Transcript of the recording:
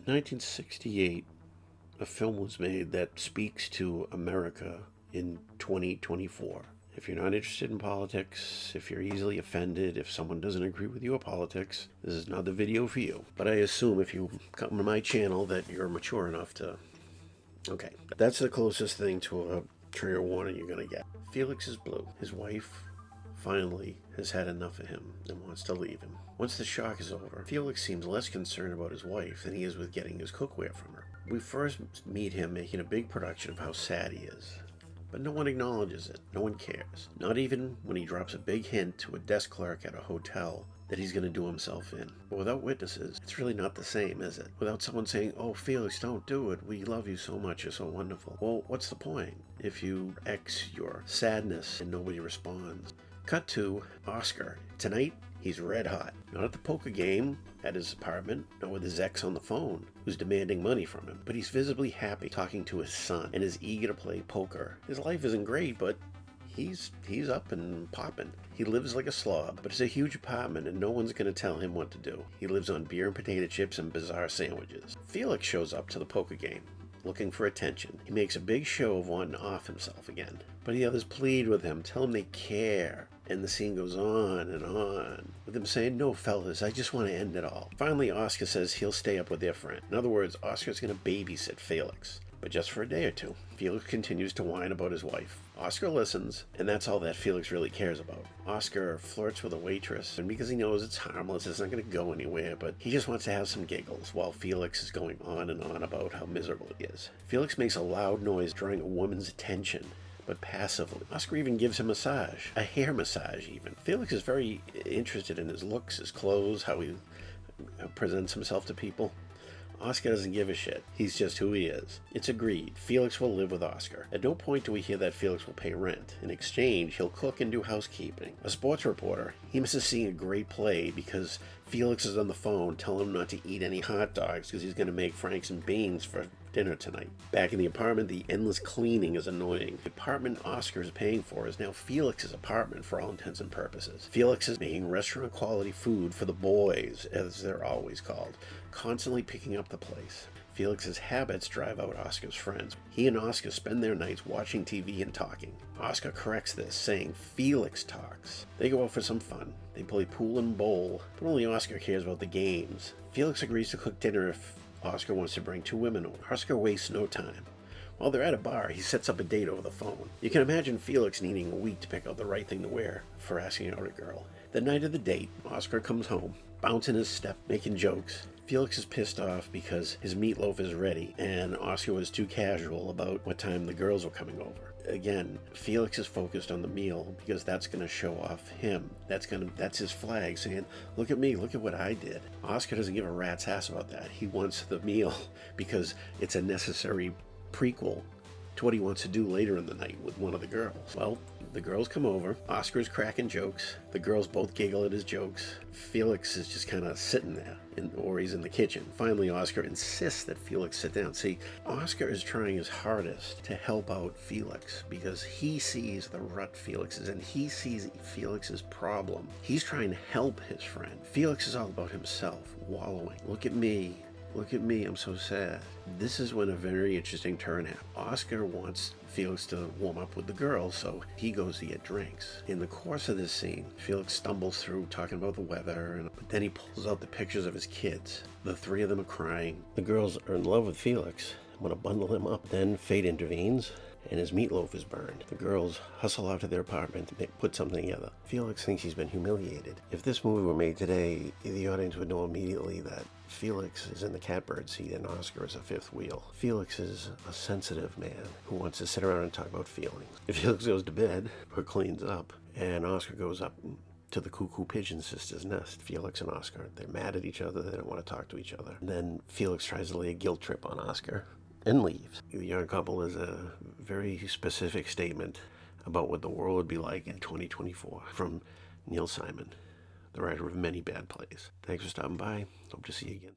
1968, a film was made that speaks to America in 2024. If you're not interested in politics, if you're easily offended, if someone doesn't agree with your politics, this is not the video for you. But I assume if you come to my channel that you're mature enough to. Okay, that's the closest thing to a trigger warning you're gonna get. Felix is blue. His wife finally has had enough of him and wants to leave him. Once the shock is over, Felix seems less concerned about his wife than he is with getting his cookware from her. We first meet him making a big production of how sad he is. But no one acknowledges it. No one cares. Not even when he drops a big hint to a desk clerk at a hotel that he's going to do himself in. But without witnesses, it's really not the same, is it? Without someone saying, "Oh, Felix, don't do it. We love you so much. You're so wonderful." Well, what's the point if you X your sadness and nobody responds? Cut to Oscar. Tonight, he's red hot. Not at the poker game at his apartment, not with his ex on the phone, who's demanding money from him. But he's visibly happy talking to his son and is eager to play poker. His life isn't great, but he's up and popping. He lives like a slob, but it's a huge apartment and no one's going to tell him what to do. He lives on beer and potato chips and bizarre sandwiches. Felix shows up to the poker game, looking for attention. He makes a big show of wanting to off himself again. But the others plead with him, tell him they care. And the scene goes on, with him saying, "No, fellas, I just want to end it all." Finally, Oscar says he'll stay up with their friend. In other words, Oscar's going to babysit Felix, but just for a day or two. Felix continues to whine about his wife. Oscar listens, and that's all that Felix really cares about. Oscar flirts with a waitress, and because he knows it's harmless, it's not going to go anywhere, but he just wants to have some giggles, while Felix is going on and on about how miserable he is. Felix makes a loud noise drawing a woman's attention, but passively. Oscar even gives him a massage, a hair massage even. Felix is very interested in his looks, his clothes, how he presents himself to people. Oscar doesn't give a shit. He's just who he is. It's agreed. Felix will live with Oscar. At no point do we hear that Felix will pay rent. In exchange, he'll cook and do housekeeping. A sports reporter, he misses seeing a great play because Felix is on the phone telling him not to eat any hot dogs because he's going to make Franks and beans for dinner tonight. Back in the apartment, the endless cleaning is annoying. The apartment Oscar is paying for is now Felix's apartment for all intents and purposes. Felix is making restaurant quality food for the boys, as they're always called, constantly picking up the place. Felix's habits drive out Oscar's friends. He and Oscar spend their nights watching TV and talking. Oscar corrects this, saying Felix talks. They go out for some fun. They play pool and bowl, but only Oscar cares about the games. Felix agrees to cook dinner if Oscar wants to bring two women over. Oscar wastes no time. While they're at a bar, he sets up a date over the phone. You can imagine Felix needing a week to pick out the right thing to wear for asking out a girl. The night of the date, Oscar comes home, bouncing his step, making jokes. Felix is pissed off because his meatloaf is ready, and Oscar was too casual about what time the girls were coming over. Again, Felix is focused on the meal because that's going to show off him. That's his flag saying, "Look at me, look at what I did." Oscar doesn't give a rat's ass about that. He wants the meal because it's a necessary prequel to what he wants to do later in the night with one of the girls. Well, the girls come over. Oscar's cracking jokes. The girls both giggle at his jokes. Felix is just kind of sitting there, or he's in the kitchen. Finally, Oscar insists that Felix sit down. See, Oscar is trying his hardest to help out Felix because he sees the rut Felix is in. He sees Felix's problem. He's trying to help his friend. Felix is all about himself, wallowing. Look at me. Look at me, I'm so sad. This is when a very interesting turn happens. Oscar wants Felix to warm up with the girls, so he goes to get drinks. In the course of this scene, Felix stumbles through talking about the weather, and then he pulls out the pictures of his kids. The three of them are crying. The girls are in love with Felix, want to bundle him up. Then fate intervenes, and his meatloaf is burned. The girls hustle out to their apartment to put something together. Felix thinks he's been humiliated. If this movie were made today, the audience would know immediately that Felix is in the catbird seat and Oscar is a fifth wheel. Felix is a sensitive man who wants to sit around and talk about feelings. If Felix goes to bed or cleans up, and Oscar goes up to the Cuckoo Pigeon Sisters' nest, Felix and Oscar, they're mad at each other, they don't want to talk to each other. And then Felix tries to lay a guilt trip on Oscar and leaves. The young couple is a very specific statement about what the world would be like in 2024 from Neil Simon, the writer of many bad plays. Thanks for stopping by. Hope to see you again.